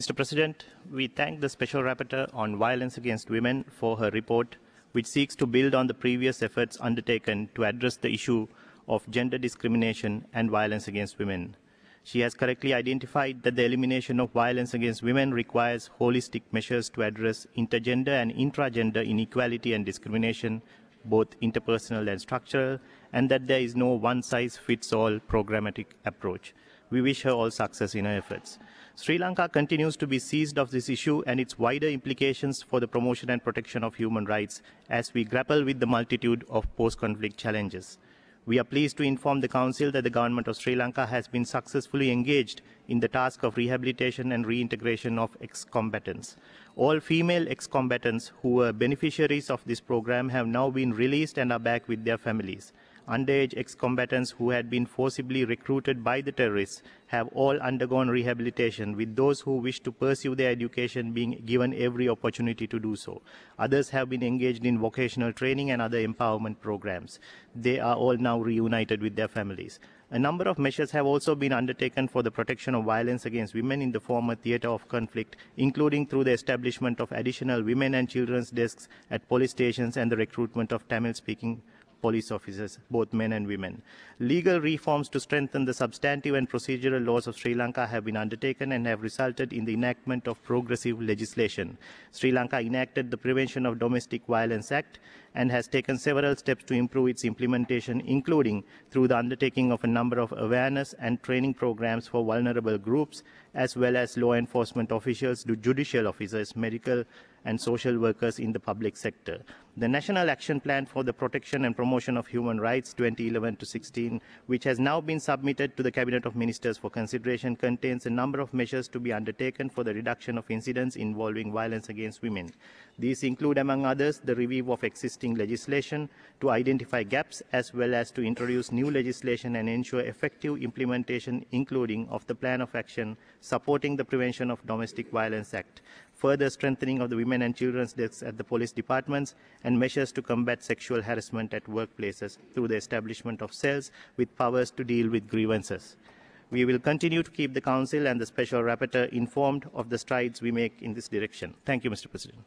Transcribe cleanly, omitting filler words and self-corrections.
Mr. President, we thank the Special Rapporteur on Violence Against Women for her report, which seeks to build on the previous efforts undertaken to address the issue of gender discrimination and violence against women. She has correctly identified that the elimination of violence against women requires holistic measures to address intergender and intragender inequality and discrimination, both interpersonal and structural, and that there is no one-size-fits-all programmatic approach. We wish her all success in her efforts. Sri Lanka continues to be seized of this issue and its wider implications for the promotion and protection of human rights as we grapple with the multitude of post-conflict challenges. We are pleased to inform the Council that the Government of Sri Lanka has been successfully engaged in the task of rehabilitation and reintegration of ex-combatants. All female ex-combatants who were beneficiaries of this program have now been released and are back with their families. Underage ex-combatants who had been forcibly recruited by the terrorists have all undergone rehabilitation, with those who wish to pursue their education being given every opportunity to do so. Others have been engaged in vocational training and other empowerment programs. They are all now reunited with their families. A number of measures have also been undertaken for the protection of violence against women in the former theatre of conflict, including through the establishment of additional women and children's desks at police stations and the recruitment of Tamil-speaking police officers, both men and women. Legal reforms to strengthen the substantive and procedural laws of Sri Lanka have been undertaken and have resulted in the enactment of progressive legislation. Sri Lanka enacted the Prevention of Domestic Violence Act and has taken several steps to improve its implementation, including through the undertaking of a number of awareness and training programs for vulnerable groups, as well as law enforcement officials, judicial officers, medical and social workers in the public sector. The National Action Plan for the Protection and Promotion of Human Rights 2011-16, which has now been submitted to the Cabinet of Ministers for consideration, contains a number of measures to be undertaken for the reduction of incidents involving violence against women. These include, among others, the review of existing legislation to identify gaps, as well as to introduce new legislation and ensure effective implementation, including of the Plan of Action supporting the Prevention of Domestic Violence Act, further strengthening of the women and children's desks at the police departments, and measures to combat sexual harassment at workplaces through the establishment of cells with powers to deal with grievances. We will continue to keep the Council and the Special Rapporteur informed of the strides we make in this direction. Thank you, Mr. President.